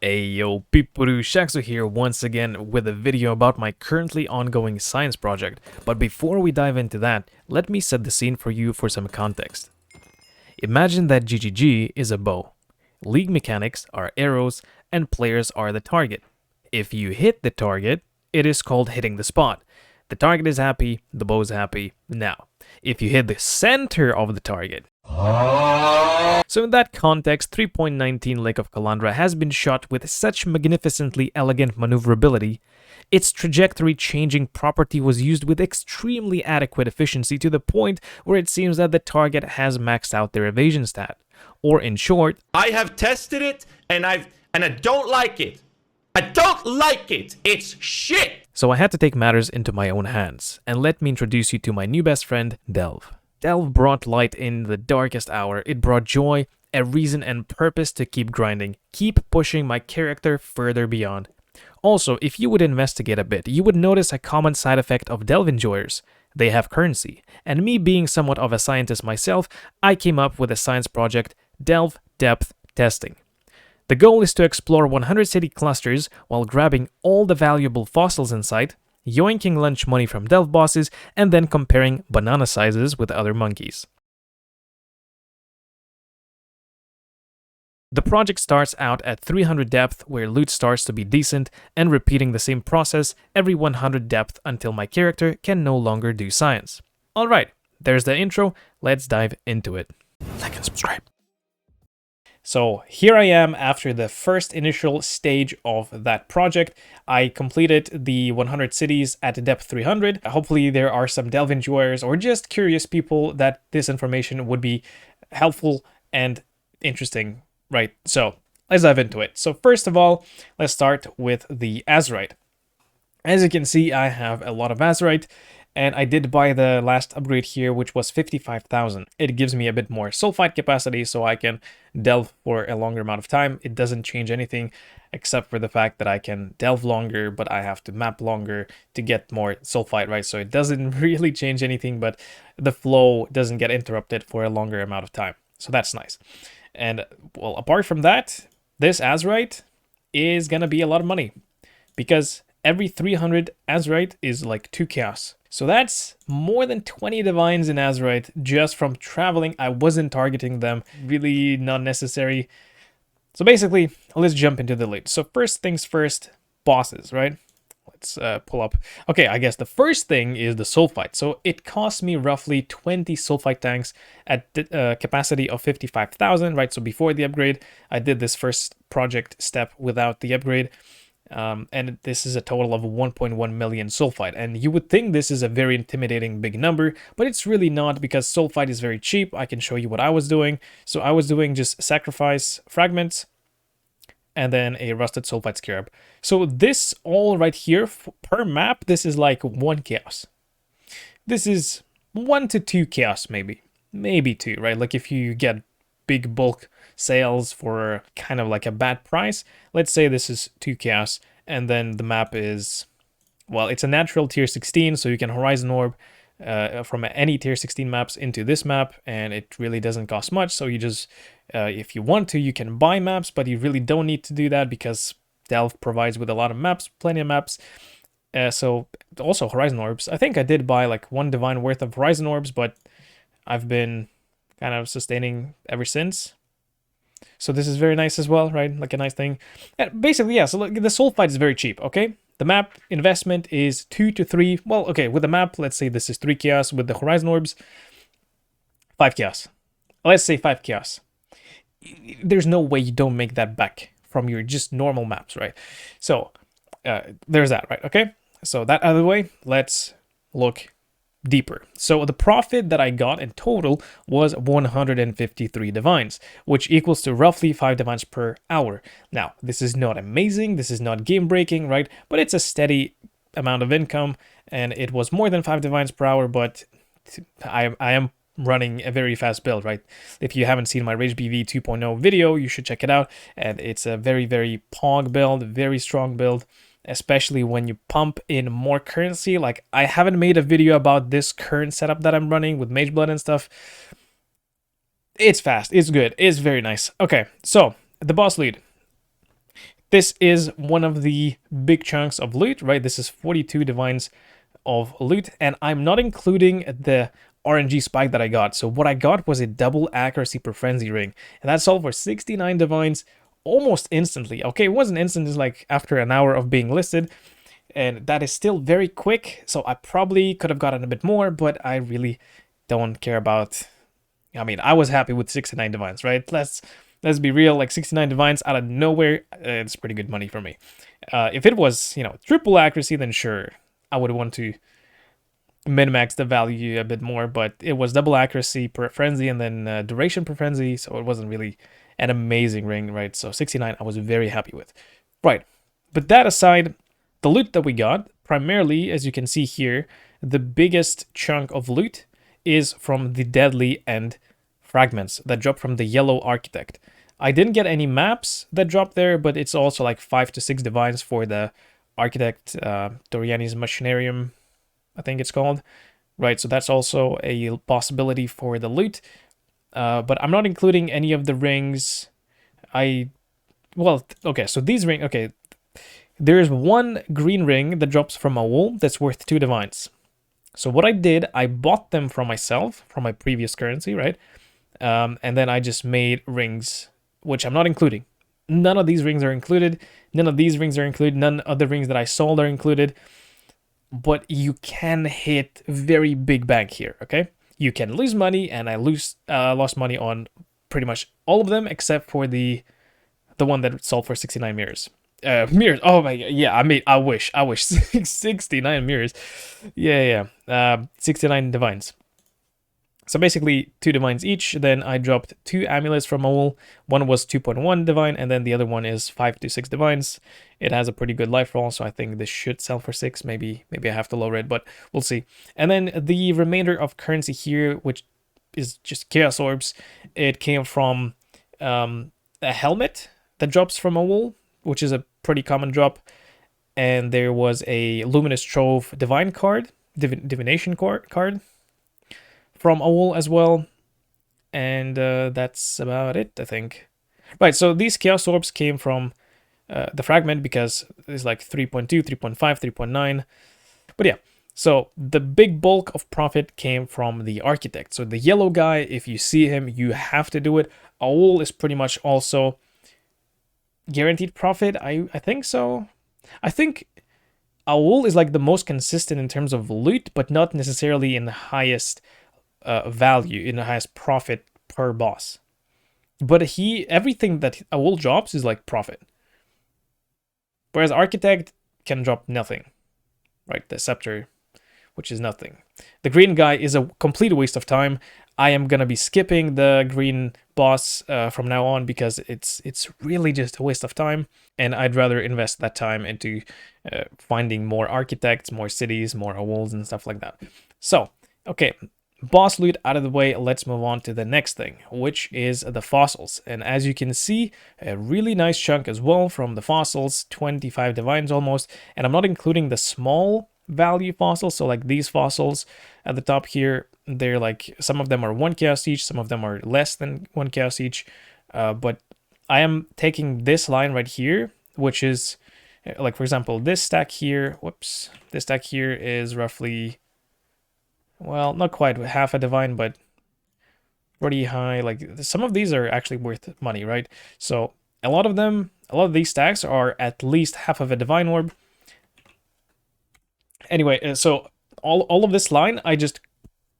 Hey yo, peepuru, Shaxo here once again with a video about my currently ongoing science project. But before we dive into that, let me set the scene for you for some context. Imagine that GGG is a bow. League mechanics are arrows and players are the target. If you hit the target, it is called hitting the spot. The target is happy, the bow is happy. Now, if you hit the center of the target, so in that context, 3.19 Lake of Kalandra has been shot with such magnificently elegant maneuverability, its trajectory-changing property was used with extremely adequate efficiency to the point where it seems that the target has maxed out their evasion stat. Or in short, I have tested it and I don't like it. I don't like it. It's shit. So I had to take matters into my own hands, and let me introduce you to my new best friend, Delve. Delve brought light in the darkest hour. It brought joy, a reason and purpose to keep grinding, keep pushing my character further beyond. Also, if you would investigate a bit, you would notice a common side effect of Delve enjoyers. They have currency, and me being somewhat of a scientist myself, I came up with a science project, Delve Depth Testing. The goal is to explore 100 city clusters while grabbing all the valuable fossils in sight, yoinking lunch money from Delve bosses, and then comparing banana sizes with other monkeys. The project starts out at 300 depth, where loot starts to be decent, and repeating the same process every 100 depth until my character can no longer do science. Alright, there's the intro, let's dive into it. Like and subscribe. So here I am after the first initial stage of that project. I completed the 100 cities at depth 300. Hopefully there are some Delve enjoyers or just curious people that this information would be helpful and interesting, right? So let's dive into it. So first of all, let's start with the Azurite. As you can see, I have a lot of Azurite. And I did buy the last upgrade here, which was 55,000. It gives me a bit more sulphite capacity so I can delve for a longer amount of time. It doesn't change anything except for the fact that I can delve longer, but I have to map longer to get more sulphite, right? So it doesn't really change anything, but the flow doesn't get interrupted for a longer amount of time. So that's nice. And well, apart from that, this Azurite is gonna be a lot of money because every 300 Azurite is like 2 chaos. So that's more than 20 divines in Azurite just from traveling. I wasn't targeting them, really not necessary. So basically, let's jump into the loot. So first things first, bosses, right? Let's pull up. Okay, I guess the first thing is the Sulphite. So it cost me roughly 20 Sulphite tanks at capacity of 55,000, right? So before the upgrade, I did this first project step without the upgrade. And this is a total of 1.1 million sulphite. And you would think this is a very intimidating big number, but it's really not because sulphite is very cheap. I can show you what I was doing. So I was doing just sacrifice fragments and then a rusted sulphite scarab. So this all right here per map, this is like 1 chaos. This is 1 to 2 chaos, maybe 2, right? Like if you get big bulk sales for kind of like a bad price. Let's say this is 2 chaos, and then the map is, well, it's a natural tier 16, so you can horizon orb from any tier 16 maps into this map, and it really doesn't cost much. So you just, if you want to, you can buy maps, but you really don't need to do that because Delve provides with a lot of maps, plenty of maps. So also horizon orbs. I think I did buy like 1 divine worth of horizon orbs, but I've been kind of sustaining ever since. So this is very nice as well, right? Like a nice thing. And basically, yeah, so look, the sulphite is very cheap, okay? The map investment is 2 to 3. Well, okay, with the map, let's say this is 3 chaos. With the horizon orbs, 5 chaos. Let's say 5 chaos. There's no way you don't make that back from your just normal maps, right? So there's that, right? Okay, so that out of the way, let's look deeper. So the profit that I got in total was 153 divines, which equals to roughly 5 divines per hour. Now, this is not amazing, this is not game breaking, right? But it's a steady amount of income, and it was more than 5 divines per hour, but I am running a very fast build, right? If you haven't seen my Rage BV 2.0 video, you should check it out, and it's a very, very pog build, very strong build. Especially when you pump in more currency. Like, I haven't made a video about this current setup that I'm running with Mage Blood and stuff. It's fast, it's good, it's very nice. Okay, so the boss lead. this is one of the big chunks of loot, right? This is 42 divines of loot, and I'm not including the RNG spike that I got. So what I got was a double accuracy per frenzy ring, and that's all for 69 divines almost instantly. Okay, it wasn't instant, it's like after an hour of being listed, and that is still very quick. So I probably could have gotten a bit more, but I really don't care about. I mean, I was happy with 69 divines, right? Let's be real, like 69 divines out of nowhere, it's pretty good money for me. If it was, triple accuracy, then sure, I would want to min-max the value a bit more, but it was double accuracy per frenzy and then duration per frenzy, so it wasn't really an amazing ring, right? So 69 I was very happy with. Right, but that aside, the loot that we got, primarily, as you can see here, the biggest chunk of loot is from the deadly end fragments that drop from the yellow architect. I didn't get any maps that dropped there, but it's also like 5 to 6 divines for the architect, Doriani's Machinarium, I think it's called. Right, so that's also a possibility for the loot. But I'm not including any of the rings. Okay, so these rings, okay. There's one green ring that drops from a wool that's worth 2 divines. So what I did, I bought them from myself, from my previous currency, right? And then I just made rings, which I'm not including. None of these rings are included. None of these rings are included. None of the rings that I sold are included. But you can hit very big bank here, okay? You can lose money, and I lost money on pretty much all of them except for the one that sold for 69 mirrors. Mirrors. Oh my god. Yeah, I wish 69 mirrors. Yeah. 69 divines. So basically 2 divines each. Then I dropped 2 amulets from Owl. One was 2.1 divine, and then the other one is 5 to 6 divines. It has a pretty good life roll, so I think this should sell for 6. Maybe I have to lower it, but we'll see. And then the remainder of currency here, which is just Chaos Orbs, it came from a helmet that drops from Owl, which is a pretty common drop. And there was a Luminous Trove Divine card, Divination card from Owl as well. And that's about it, I think. Right, so these Chaos Orbs came from the fragment because it's like 3.2, 3.5, 3.9. But yeah, so the big bulk of profit came from the Architect. So the yellow guy, if you see him, you have to do it. Owl is pretty much also guaranteed profit. I think so. I think Owl is like the most consistent in terms of loot, but not necessarily in the highest value, in the highest profit per boss. But everything that Owl drops is like profit. Whereas Architect can drop nothing, right? The Scepter, which is nothing. The green guy is a complete waste of time. I am gonna be skipping the green boss from now on because it's really just a waste of time, and I'd rather invest that time into finding more architects, more cities, more owls, and stuff like that. So, okay, boss loot out of the way, let's move on to the next thing, which is the fossils. And as you can see, a really nice chunk as well from the fossils, 25 divines almost, and I'm not including the small value fossils. So like these fossils at the top here, they're like, some of them are 1 chaos each, some of them are less than 1 chaos each, but I am taking this line right here, which is like, for example, this stack here, this stack here is roughly, well, not quite half a divine, but pretty high. Like some of these are actually worth money, right? So a lot of these stacks are at least half of a divine orb. Anyway, so all of this line I just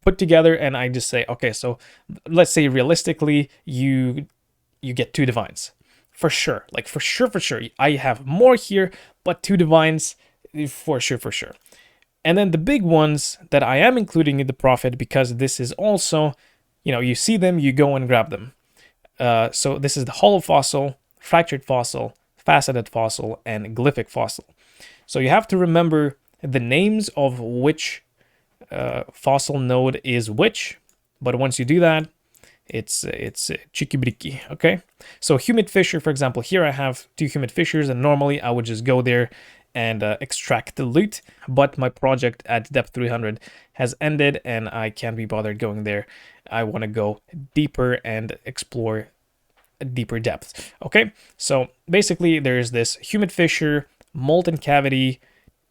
put together, and I just say, okay, so let's say realistically you get 2 divines for sure. Like for sure I have more here, but 2 divines for sure. And then the big ones that I am including in the profit, because this is also, you see them, you go and grab them. So this is the hollow fossil, fractured fossil, faceted fossil, and glyphic fossil. So you have to remember the names of which fossil node is which, but once you do that, it's chikibriki, okay? So humid fissure, for example, here I have 2 humid fissures, and normally I would just go there and extract the loot, but my project at depth 300 has ended and I can't be bothered going there. I want to go deeper and explore deeper depth. Okay, so basically there's this humid fissure, molten cavity,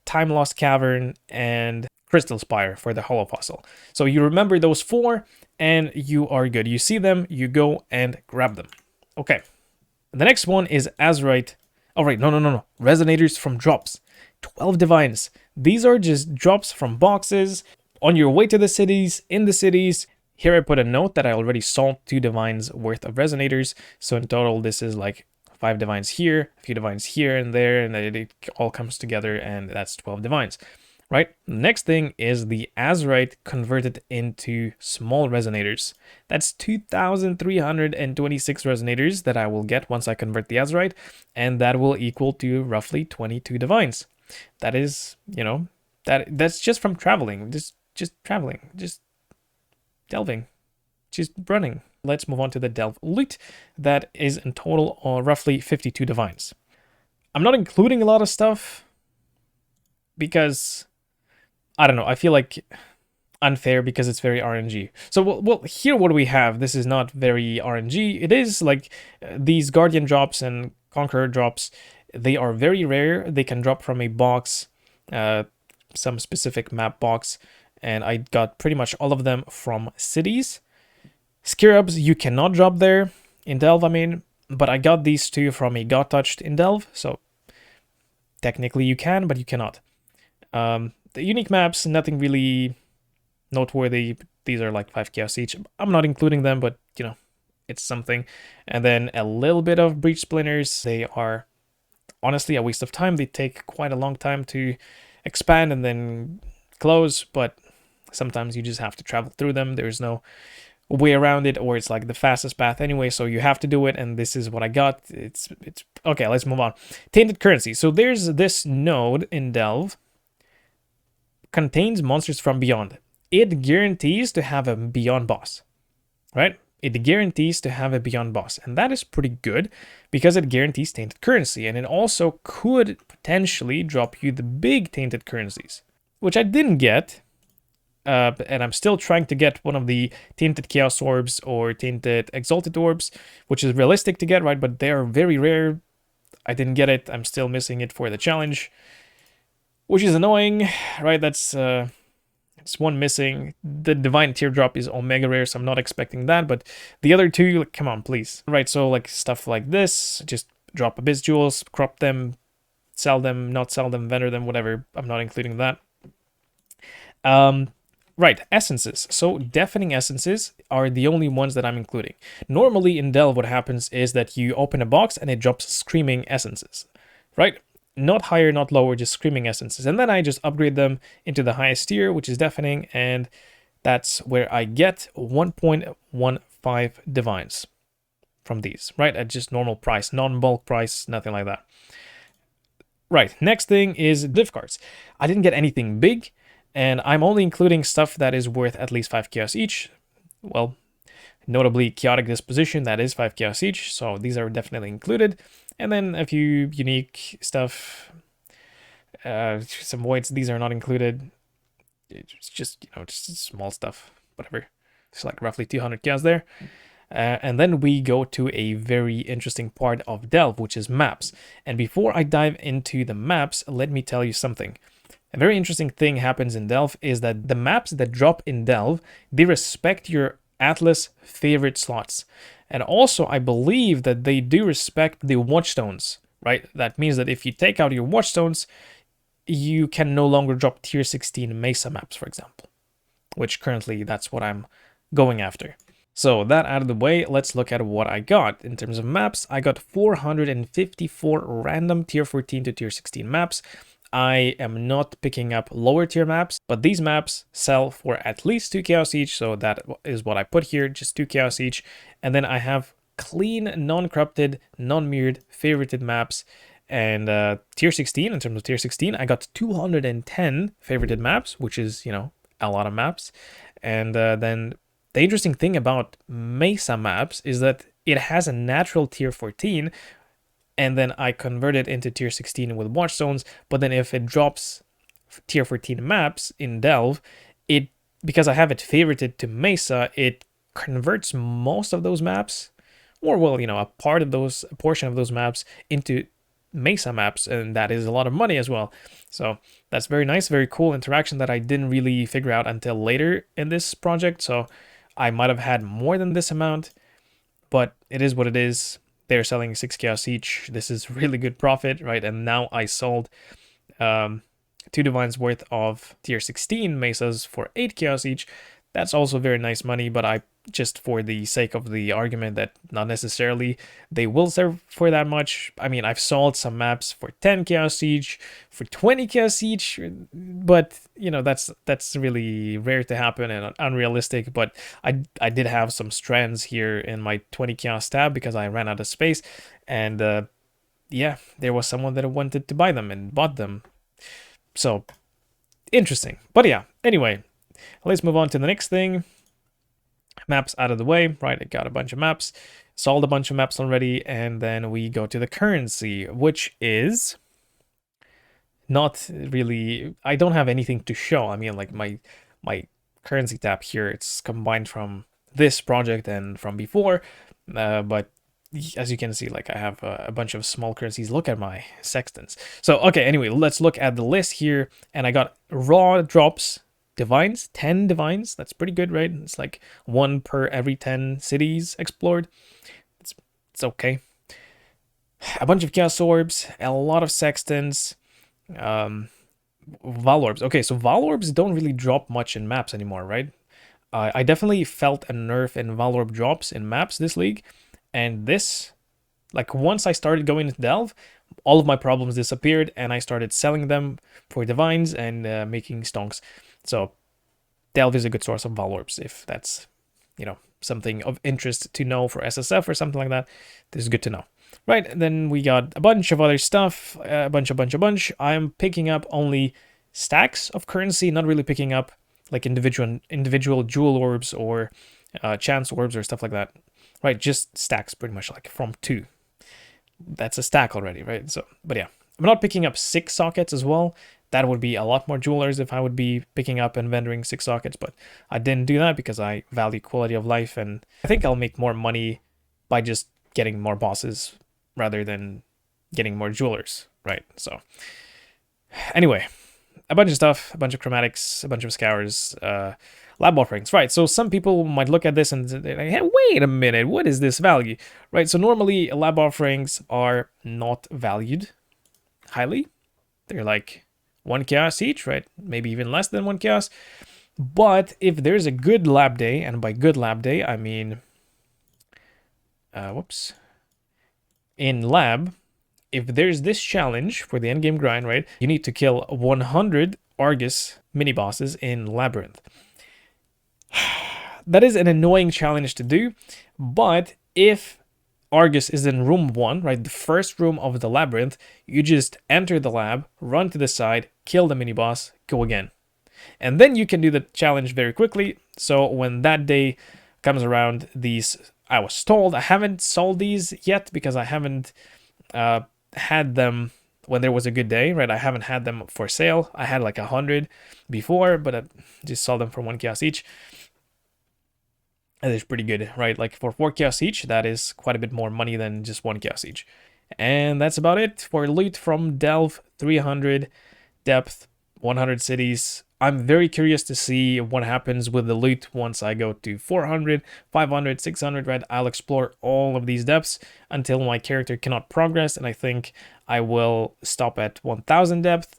time lost cavern, and crystal spire for the hollow fossil. So you remember those four and you are good. You see them, you go and grab them. Okay, the next one is azurite. All right, no. Resonators from drops. 12 divines. These are just drops from boxes on your way to the cities, in the cities. Here I put a note that I already sold 2 divines worth of resonators. So in total, this is like 5 divines here, a few divines here and there, and it all comes together, and that's 12 divines, right? Next thing is the azurite converted into small resonators. That's 2,326 resonators that I will get once I convert the azurite, and that will equal to roughly 22 divines. That is, you know, that's just from traveling, just traveling, just delving, just running. Let's move on to the delve loot. That is in total roughly 52 divines. I'm not including a lot of stuff because, I don't know, I feel like unfair because it's very RNG. So, well, here what do we have? This is not very RNG. It is like these Guardian drops and Conqueror drops. They are very rare. They can drop from a box, some specific map box, and I got pretty much all of them from cities. Scarabs you cannot drop there, in Delve I mean, but I got these 2 from a God Touched in Delve, so technically you can, but you cannot. The unique maps, nothing really noteworthy. These are like 5 chaos each. I'm not including them, but you know, it's something. And then a little bit of breach splinters. They are honestly a waste of time. They take quite a long time to expand and then close, but sometimes you just have to travel through them. There's no way around it, or it's like the fastest path anyway, so you have to do it, and this is what I got. It's okay. Let's move on. Tainted currency. So there's this node in Delve, contains monsters from beyond. It guarantees to have a beyond boss, right? It guarantees to have a beyond boss, and that is pretty good because it guarantees tainted currency, and it also could potentially drop you the big tainted currencies, which I didn't get. And I'm still trying to get one of the tainted chaos orbs or tainted exalted orbs, which is realistic to get, right? But they are very rare. I didn't get it. I'm still missing it for the challenge, which is annoying, right? That's it's one missing. The divine teardrop is omega rare, so I'm not expecting that. But the other 2, like, come on, please, right? So like stuff like this, just drop abyss jewels, crop them, sell them, not sell them, vendor them, whatever. I'm not including that. Right, essences. So deafening essences are the only ones that I'm including. Normally in Delve, what happens is that you open a box and it drops screaming essences, right? Not higher, not lower, just screaming essences. And then I just upgrade them into the highest tier, which is deafening, and that's where I get 1.15 divines from these, right? At just normal price, non-bulk price, nothing like that. Right, next thing is glyph cards. I didn't get anything big, and I'm only including stuff that is worth at least 5 chaos each. Well, notably chaotic disposition, that is 5 chaos each, so these are definitely included. And then a few unique stuff, some voids, these are not included. It's just, you know, just small stuff, whatever. It's like roughly 200 chaos there. And then we go to a very interesting part of Delve, which is maps. And before I dive into the maps, let me tell you something. A very interesting thing happens in Delve is that the maps that drop in Delve, they respect your Atlas favorite slots. And also, I believe that they do respect the watchstones, right? That means that if you take out your watchstones, you can no longer drop tier 16 Mesa maps, for example, which currently that's what I'm going after. So that out of the way, let's look at what I got. In terms of maps, I got 454 random tier 14 to tier 16 maps. I am not picking up lower tier maps, but these maps sell for at least 2 chaos each, so that is what I put here, just 2 chaos each. And then I have clean, non-corrupted, non-mirrored, favorited maps. And tier 16, in terms of tier 16, I got 210 favorited maps, which is, you know, a lot of maps. And then the interesting thing about Mesa maps is that it has a natural tier 14, and then I convert it into tier 16 with watchstones. But then if it drops tier 14 maps in Delve, because I have it favorited to Mesa, it converts most of those maps, or well, you know, a portion of those maps into Mesa maps, and that is a lot of money as well. So that's very nice, very cool interaction that I didn't really figure out until later in this project. So I might have had more than this amount, but it is what it is. They're selling 6 chaos each. This is really good profit, right? And now I sold 2 divines worth of tier 16 mesas for 8 chaos each. That's also very nice money, but I just for the sake of the argument that not necessarily they will serve for that much. I mean, I've sold some maps for 10 chaos each, for 20 chaos each, but you know, that's really rare to happen and unrealistic. But I did have some strands here in my 20 chaos tab because I ran out of space, and yeah, there was someone that wanted to buy them and bought them. So interesting. But yeah, anyway, let's move on to the next thing. Maps out of the way, right? I got a bunch of maps, sold a bunch of maps already, and then we go to the currency, which is not really, I don't have anything to show. I mean, like my currency tab here, it's combined from this project and from before, but as you can see, like I have a bunch of small currencies. Look at my sextants. So okay, anyway, let's look at the list here, and I got raw drops. Divines, 10 divines. That's pretty good, right? It's like 1 per every 10 cities explored. It's okay. A bunch of chaos orbs, a lot of sextants, Val orbs. Okay, so Val orbs don't really drop much in maps anymore, right? I definitely felt a nerf in Val orb drops in maps this league, and this, like once I started going into Delve, all of my problems disappeared, and I started selling them for divines and making stonks. So Delve is a good source of Val orbs if that's, you know, something of interest to know for SSF or something like that. This is good to know. Right, then we got a bunch of other stuff, a bunch. I'm picking up only stacks of currency, not really picking up like individual jewel orbs or chance orbs or stuff like that. Right, just stacks pretty much, like from 2. That's a stack already, right? So, but yeah, I'm not picking up 6 sockets as well. That would be a lot more jewelers if I would be picking up and vendoring 6 sockets, but I didn't do that because I value quality of life, and I think I'll make more money by just getting more bosses rather than getting more jewelers, right? So anyway, a bunch of stuff, a bunch of chromatics, a bunch of scours, lab offerings, right? So some people might look at this and say, hey, wait a minute, what is this value, right? So normally lab offerings are not valued highly. They're like 1 chaos each, right? Maybe even less than 1 chaos. But if there's a good lab day, and by good lab day, I mean, in lab, if there's this challenge for the endgame grind, right? You need to kill 100 Argus mini bosses in Labyrinth. That is an annoying challenge to do, but if Argus is in room 1, right, the first room of the labyrinth, you just enter the lab, run to the side, kill the mini boss, go again. And then you can do the challenge very quickly. So when that day comes around, these, I was told, I haven't sold these yet because I haven't had them when there was a good day, right? I haven't had them for sale. I had like 100 before, but I just sold them for 1 chaos each. That is pretty good, right? Like for 4 chaos each, that is quite a bit more money than just 1 chaos each. And that's about it for loot from Delve. 300 depth, 100 cities. I'm very curious to see what happens with the loot once I go to 400, 500, 600, right? I'll explore all of these depths until my character cannot progress, and I think I will stop at 1000 depth.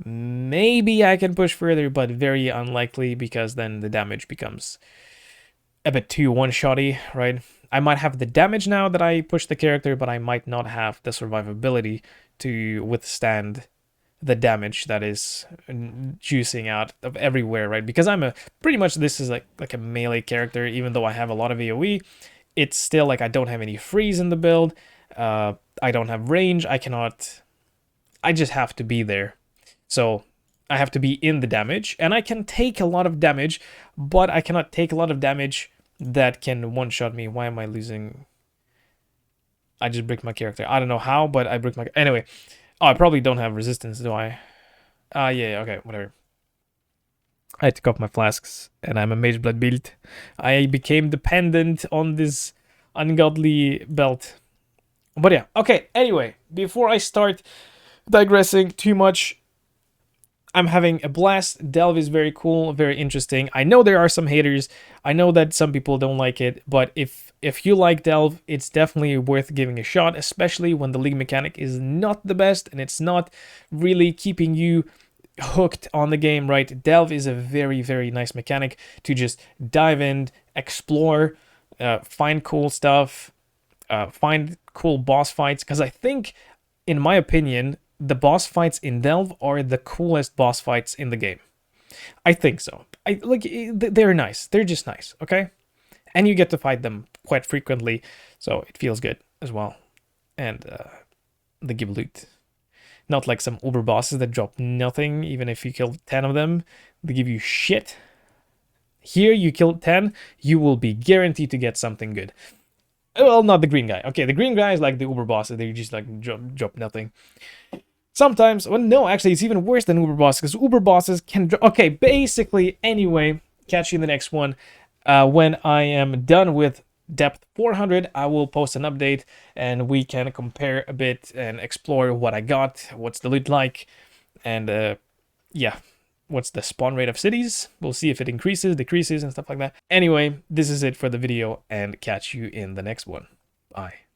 Maybe I can push further, but very unlikely because then the damage becomes a bit too one-shotty, right? I might have the damage now that I push the character, but I might not have the survivability to withstand the damage that is juicing out of everywhere, right? Because I'm pretty much, this is like a melee character, even though I have a lot of AoE, it's still like I don't have any freeze in the build, I don't have range, I just have to be there. So I have to be in the damage, and I can take a lot of damage, but I cannot take a lot of damage that can one-shot me. Why am I losing? I just bricked my character. I don't know how, but I bricked my... Anyway. Oh, I probably don't have resistance, do I? Yeah, okay, whatever. I took off my flasks, and I'm a Mage Blood build. I became dependent on this ungodly belt. But yeah, okay, anyway, before I start digressing too much, I'm having a blast. Delve is very cool, very interesting. I know there are some haters. I know that some people don't like it, but if you like Delve, it's definitely worth giving a shot, especially when the league mechanic is not the best and it's not really keeping you hooked on the game, right? Delve is a very, very nice mechanic to just dive in, explore, find cool stuff, find cool boss fights, because I think, in my opinion, the boss fights in Delve are the coolest boss fights in the game. I think so. They're nice. They're just nice, okay? And you get to fight them quite frequently, so it feels good as well. And they give loot. Not like some uber bosses that drop nothing, even if you kill 10 of them. They give you shit. Here, you kill 10, you will be guaranteed to get something good. Well, not the green guy. Okay, the green guy is like the uber bosses. They just like drop nothing. Sometimes, well, no, actually, it's even worse than uber bosses, because uber bosses can okay, basically, anyway, catch you in the next one. When I am done with depth 400, I will post an update, and we can compare a bit and explore what I got, what's the loot like, and yeah, what's the spawn rate of cities. We'll see if it increases, decreases, and stuff like that. Anyway, this is it for the video, and catch you in the next one. Bye.